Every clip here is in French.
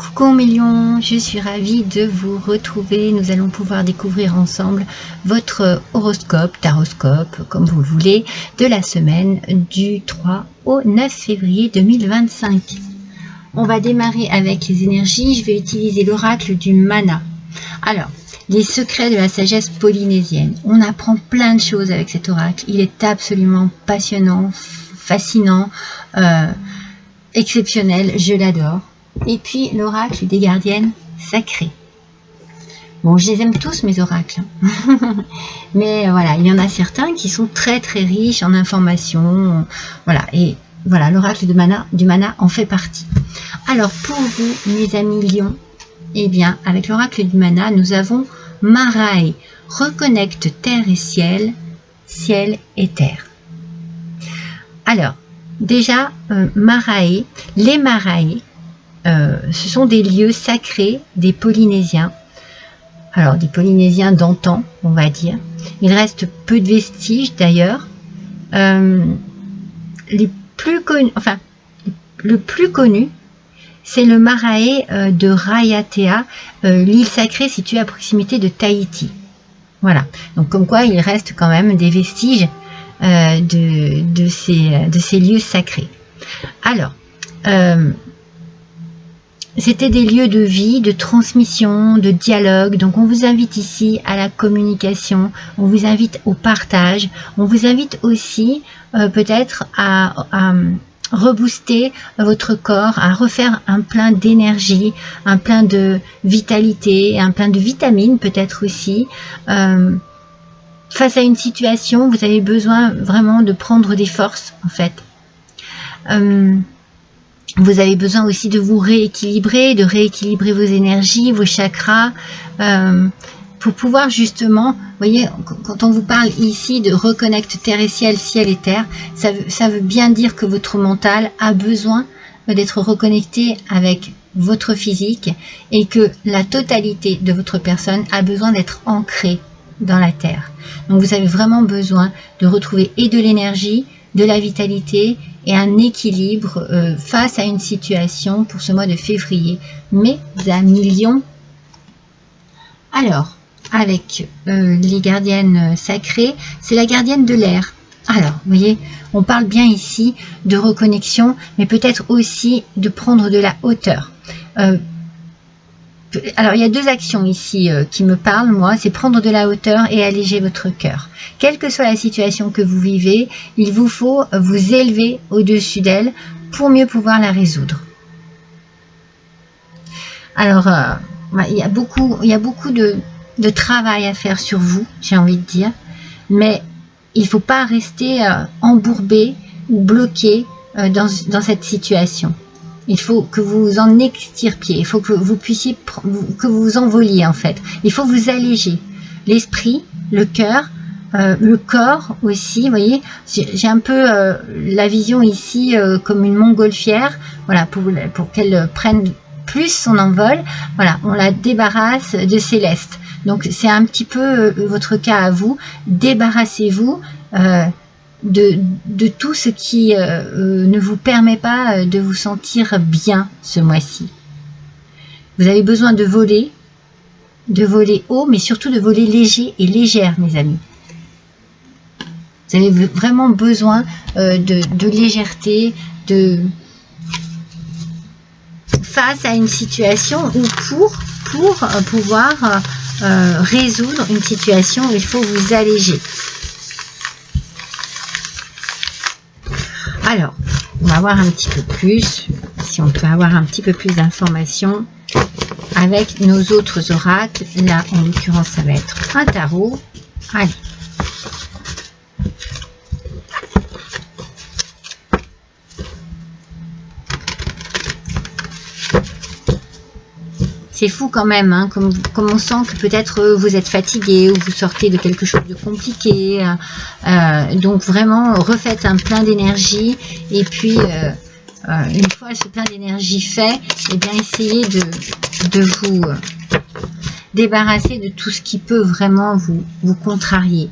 Coucou mes lions, je suis ravie de vous retrouver. Nous allons pouvoir découvrir ensemble votre horoscope, taroscope, comme vous le voulez, de la semaine du 3 au 9 février 2025. On va démarrer avec les énergies. Je vais utiliser l'oracle du mana. Alors, les secrets de la sagesse polynésienne. On apprend plein de choses avec cet oracle. Il est absolument passionnant, fascinant, exceptionnel. Je l'adore. Et puis l'oracle des gardiennes sacrées. Bon, je les aime tous mes oracles. Mais voilà, il y en a certains qui sont très très riches en informations. Voilà, et voilà, l'oracle du mana en fait partie. Alors pour vous, mes amis lions, eh bien, avec l'oracle du mana, nous avons Marae, reconnecte terre et ciel, ciel et terre. Alors, déjà, Marae, les Marae, ce sont des lieux sacrés des Polynésiens. Alors, des Polynésiens d'antan, on va dire. Il reste peu de vestiges d'ailleurs. Les plus connus, enfin, le plus connu, c'est le Marae de Raiatea, l'île sacrée située à proximité de Tahiti. Voilà. Donc, comme quoi, il reste quand même des vestiges de ces lieux sacrés. Alors, c'était des lieux de vie, de transmission, de dialogue. Donc on vous invite ici à la communication, on vous invite au partage, on vous invite aussi peut-être à rebooster votre corps, à refaire un plein d'énergie, un plein de vitalité, un plein de vitamines peut-être aussi. Face à une situation, vous avez besoin vraiment de prendre des forces en fait. Vous avez besoin aussi de vous rééquilibrer, de rééquilibrer vos énergies, vos chakras, pour pouvoir justement, vous voyez, quand on vous parle ici de reconnecte terre et ciel, ciel et terre, ça veut bien dire que votre mental a besoin d'être reconnecté avec votre physique et que la totalité de votre personne a besoin d'être ancrée dans la terre. Donc vous avez vraiment besoin de retrouver et de l'énergie, de la vitalité et un équilibre face à une situation pour ce mois de février. Mais à millions. Alors, avec les gardiennes sacrées, c'est la gardienne de l'air. Alors, vous voyez, on parle bien ici de reconnexion, mais peut-être aussi de prendre de la hauteur. Alors, il y a deux actions ici qui me parlent, moi, c'est prendre de la hauteur et alléger votre cœur. Quelle que soit la situation que vous vivez, il vous faut vous élever au-dessus d'elle pour mieux pouvoir la résoudre. Alors, il y a beaucoup de travail à faire sur vous, j'ai envie de dire, mais il ne faut pas rester embourbé ou bloqué dans cette situation. Il faut que vous en extirpiez, il faut que vous puissiez, que vous vous envoliez en fait. Il faut vous alléger l'esprit, le cœur, le corps aussi. Vous voyez, j'ai un peu la vision ici comme une montgolfière, voilà, pour qu'elle prenne plus son envol. Voilà, on la débarrasse de céleste. Donc c'est un petit peu votre cas à vous. Débarrassez-vous de tout ce qui ne vous permet pas de vous sentir bien ce mois-ci. Vous avez besoin de voler haut, mais surtout de voler léger et légère, mes amis. Vous avez vraiment besoin de légèreté, face à une situation ou pour pouvoir résoudre une situation où il faut vous alléger. Alors, on va voir un petit peu plus, si on peut avoir un petit peu plus d'informations avec nos autres oracles. Là, en l'occurrence, ça va être un tarot. Allez. C'est fou quand même, hein, comme on sent que peut-être vous êtes fatigué ou vous sortez de quelque chose de compliqué. Donc vraiment, refaites un plein d'énergie. Et puis, une fois ce plein d'énergie fait, eh bien, essayez de vous débarrasser de tout ce qui peut vraiment vous contrarier.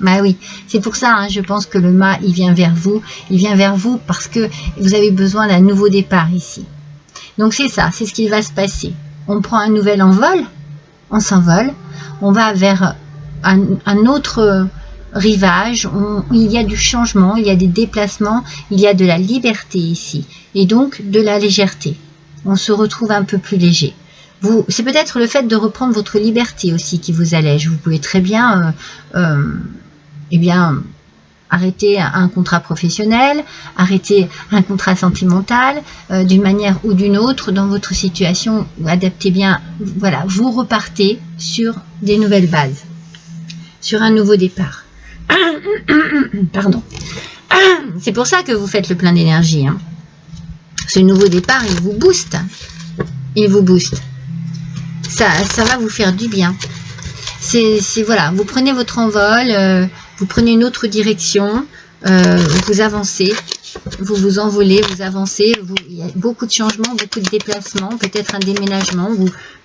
Bah oui, c'est pour ça, hein, je pense que le mât, il vient vers vous. Il vient vers vous parce que vous avez besoin d'un nouveau départ ici. Donc c'est ça, c'est ce qui va se passer. On prend un nouvel envol, on s'envole, on va vers un autre rivage, il y a du changement, il y a des déplacements, il y a de la liberté ici, et donc de la légèreté. On se retrouve un peu plus léger. C'est peut-être le fait de reprendre votre liberté aussi qui vous allège. Vous pouvez très bien, eh bien, arrêter un contrat professionnel, arrêter un contrat sentimental, d'une manière ou d'une autre dans votre situation. Adaptez bien, voilà, vous repartez sur des nouvelles bases, sur un nouveau départ. Pardon. C'est pour ça que vous faites le plein d'énergie. Hein. Ce nouveau départ, il vous booste. Il vous booste. Ça va vous faire du bien. Voilà, vous prenez votre envol, vous prenez une autre direction, vous avancez, vous vous envolez, vous avancez, il y a beaucoup de changements, beaucoup de déplacements, peut-être un déménagement,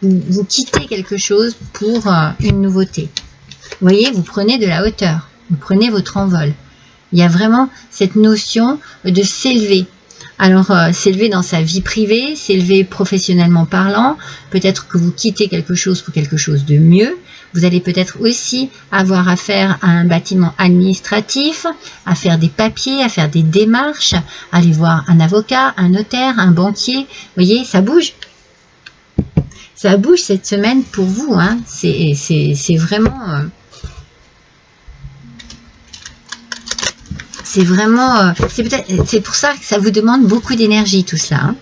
vous quittez quelque chose pour une nouveauté. Vous voyez, vous prenez de la hauteur, vous prenez votre envol. Il y a vraiment cette notion de s'élever. Alors, s'élever dans sa vie privée, s'élever professionnellement parlant, peut-être que vous quittez quelque chose pour quelque chose de mieux. Vous allez peut-être aussi avoir affaire à un bâtiment administratif, à faire des papiers, à faire des démarches, aller voir un avocat, un notaire, un banquier. Vous voyez, ça bouge. Ça bouge cette semaine pour vous. Hein. C'est vraiment... c'est pour ça que ça vous demande beaucoup d'énergie tout ça. Hein.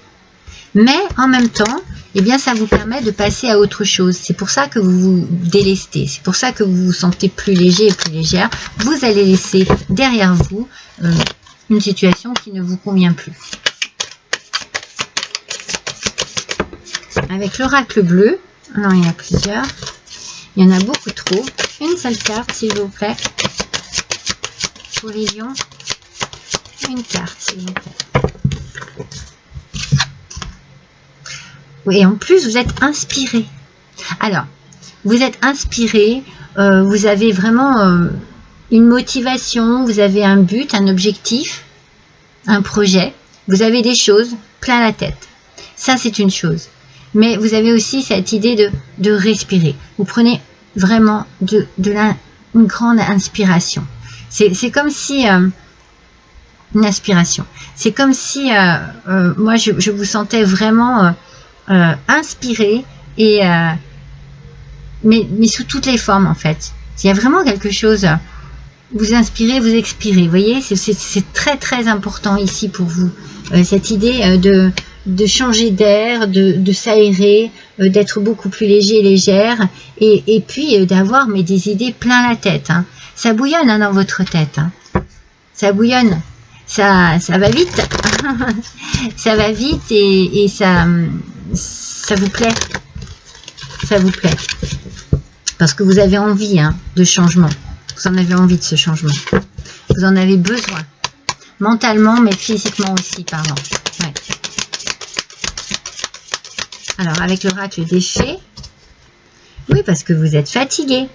Mais en même temps, eh bien, ça vous permet de passer à autre chose. C'est pour ça que vous vous délestez. C'est pour ça que vous vous sentez plus léger et plus légère. Vous allez laisser derrière vous une situation qui ne vous convient plus. Avec l'oracle bleu, non, il y en a plusieurs. Il y en a beaucoup trop. Une seule carte, s'il vous plaît. Pour les lions. Une carte, s'il vous plaît. Oui, et en plus, vous êtes inspiré. Alors, vous êtes inspiré, vous avez vraiment une motivation, vous avez un but, un objectif, un projet. Vous avez des choses plein la tête. Ça, c'est une chose. Mais vous avez aussi cette idée de respirer. Vous prenez vraiment une grande inspiration. C'est comme si... une inspiration. C'est comme si moi, je vous sentais vraiment... inspiré et mais sous toutes les formes en fait. Il y a vraiment quelque chose, vous inspirez, vous expirez, vous voyez, c'est très très important ici pour vous, cette idée de changer d'air, de s'aérer, d'être beaucoup plus léger et légère et puis d'avoir des idées plein la tête. Hein. Ça bouillonne hein, dans votre tête, hein. Ça bouillonne, ça va vite, ça va vite et ça vous plaît, ça vous plaît, parce que vous avez envie hein, de changement, vous en avez envie de ce changement, vous en avez besoin, mentalement mais physiquement aussi, pardon. Ouais. Alors avec l'oracle des fées, oui parce que vous êtes fatigué,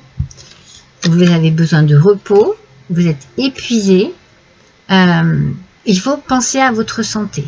vous avez besoin de repos, vous êtes épuisé, il faut penser à votre santé.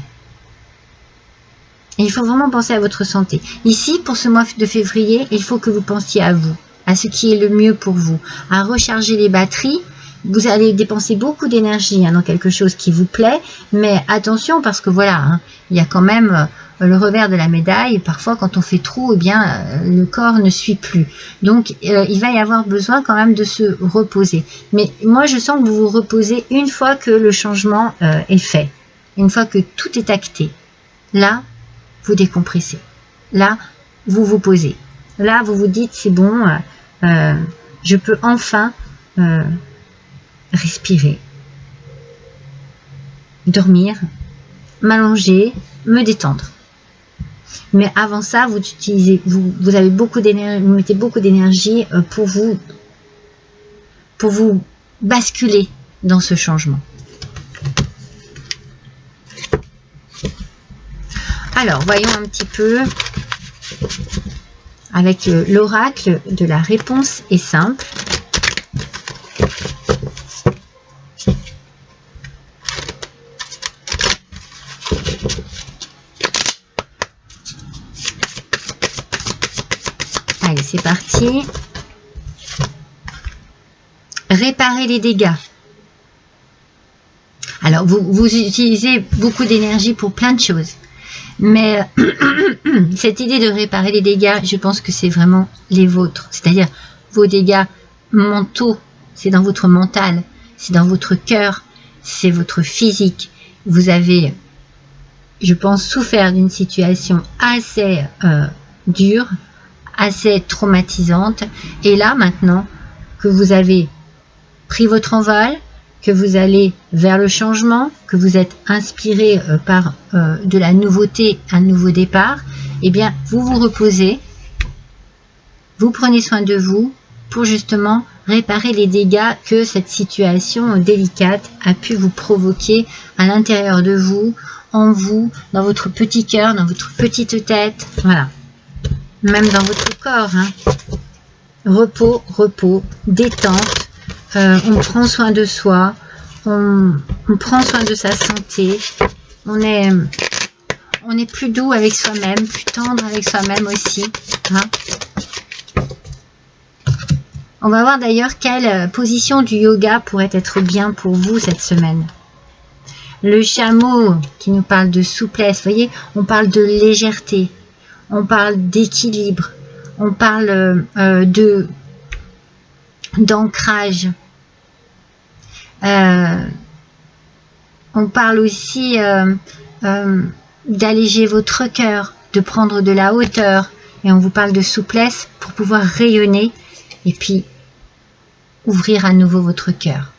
Il faut vraiment penser à votre santé. Ici, pour ce mois de février, il faut que vous pensiez à vous, à ce qui est le mieux pour vous, à recharger les batteries. Vous allez dépenser beaucoup d'énergie hein, dans quelque chose qui vous plaît, mais attention parce que voilà, hein, il y a quand même le revers de la médaille. Parfois, quand on fait trop, eh bien, le corps ne suit plus. Donc, il va y avoir besoin quand même de se reposer. Mais moi, je sens que vous vous reposez une fois que le changement est fait, une fois que tout est acté. Là, vous décompressez. Là, vous vous posez. Là, vous vous dites, c'est bon, je peux enfin respirer, dormir, m'allonger, me détendre. Mais avant ça, vous avez beaucoup d'énergie, vous mettez beaucoup d'énergie pour vous basculer dans ce changement. Alors, voyons un petit peu avec l'oracle de la réponse est simple. c'est parti. Réparer les dégâts. Alors, vous utilisez beaucoup d'énergie pour plein de choses. Mais cette idée de réparer les dégâts, je pense que c'est vraiment les vôtres. C'est-à-dire vos dégâts mentaux, c'est dans votre mental, c'est dans votre cœur, c'est votre physique. Vous avez, je pense, souffert d'une situation assez dure, assez traumatisante. Et là, maintenant que vous avez pris votre envol, que vous allez vers le changement, que vous êtes inspiré par de la nouveauté, un nouveau départ, eh bien, vous vous reposez, vous prenez soin de vous pour justement réparer les dégâts que cette situation délicate a pu vous provoquer à l'intérieur de vous, en vous, dans votre petit cœur, dans votre petite tête, voilà, même dans votre corps, hein. Repos, repos, détente. On prend soin de soi, on prend soin de sa santé, on est plus doux avec soi-même, plus tendre avec soi-même aussi, hein. On va voir d'ailleurs quelle position du yoga pourrait être bien pour vous cette semaine. Le chameau qui nous parle de souplesse, vous voyez, on parle de légèreté, on parle d'équilibre, on parle d'ancrage. On parle aussi d'alléger votre cœur, de prendre de la hauteur, et on vous parle de souplesse pour pouvoir rayonner et puis ouvrir à nouveau votre cœur.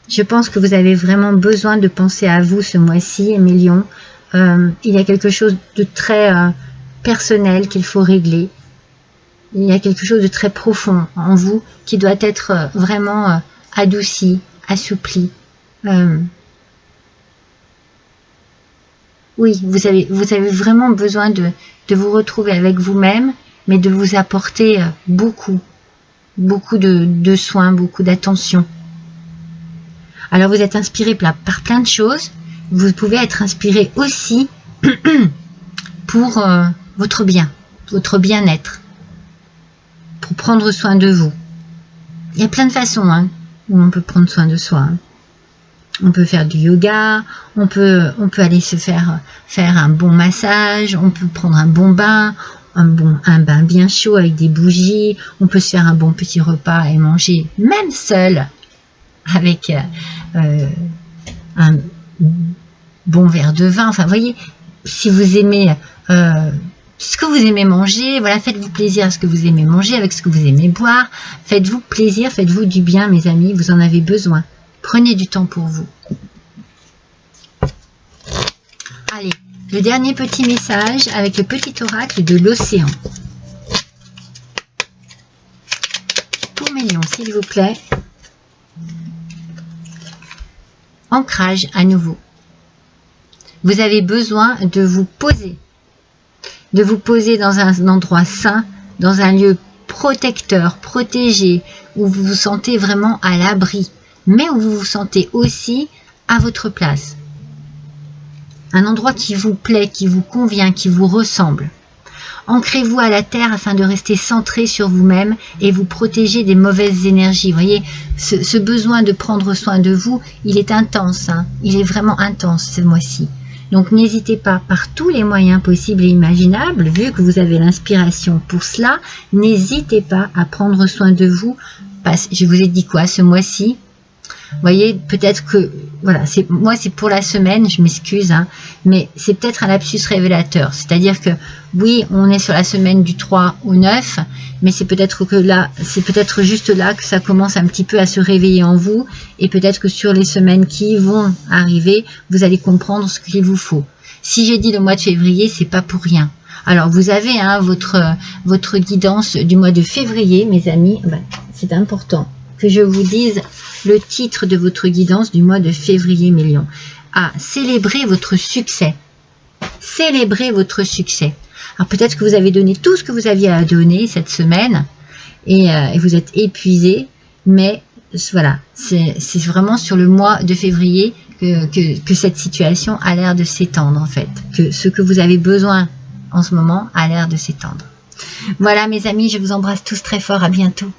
Je pense que vous avez vraiment besoin de penser à vous ce mois-ci, mes lions. Il y a quelque chose de très personnel qu'il faut régler. Il y a quelque chose de très profond en vous qui doit être vraiment adouci, assoupli. Oui, vous avez vraiment besoin de vous retrouver avec vous-même, mais de vous apporter beaucoup de soins, beaucoup d'attention. Alors vous êtes inspiré par plein de choses. Vous pouvez être inspiré aussi pour votre bien-être, pour prendre soin de vous. Il y a plein de façons où on peut prendre soin de soi. On peut faire du yoga, on peut aller se faire un bon massage, on peut prendre un bon bain, un bain bien chaud avec des bougies, on peut se faire un bon petit repas et manger même seul avec un bon verre de vin. Enfin, vous voyez, si vous aimez ce que vous aimez manger, voilà, faites-vous plaisir à ce que vous aimez manger, avec ce que vous aimez boire, faites-vous plaisir, faites-vous du bien, mes amis, vous en avez besoin. Prenez du temps pour vous. Allez, le dernier petit message avec le petit oracle de l'océan. Pour mes lions, s'il vous plaît. Ancrage à nouveau. Vous avez besoin de vous poser. De vous poser dans un endroit sain, dans un lieu protecteur, protégé, où vous vous sentez vraiment à l'abri, mais où vous vous sentez aussi à votre place. Un endroit qui vous plaît, qui vous convient, qui vous ressemble. Ancrez-vous à la terre afin de rester centré sur vous-même et vous protéger des mauvaises énergies. Vous voyez, ce besoin de prendre soin de vous, il est intense, il est vraiment intense ce mois-ci. Donc n'hésitez pas, par tous les moyens possibles et imaginables, vu que vous avez l'inspiration pour cela, n'hésitez pas à prendre soin de vous. Je vous ai dit quoi ce mois-ci? Vous voyez, peut-être que, voilà, moi c'est pour la semaine, je m'excuse, mais c'est peut-être un lapsus révélateur. C'est-à-dire que, oui, on est sur la semaine du 3 au 9, mais c'est peut-être que là, c'est peut-être juste là que ça commence un petit peu à se réveiller en vous, et peut-être que sur les semaines qui vont arriver, vous allez comprendre ce qu'il vous faut. Si j'ai dit le mois de février, c'est pas pour rien. Alors, vous avez votre guidance du mois de février, mes amis, c'est important que je vous dise le titre de votre guidance du mois de février, mes lions. Célébrer votre succès. Célébrer votre succès. Alors peut-être que vous avez donné tout ce que vous aviez à donner cette semaine et vous êtes épuisé, mais voilà, c'est vraiment sur le mois de février que cette situation a l'air de s'étendre en fait. Que ce que vous avez besoin en ce moment a l'air de s'étendre. Voilà mes amis, je vous embrasse tous très fort, à bientôt.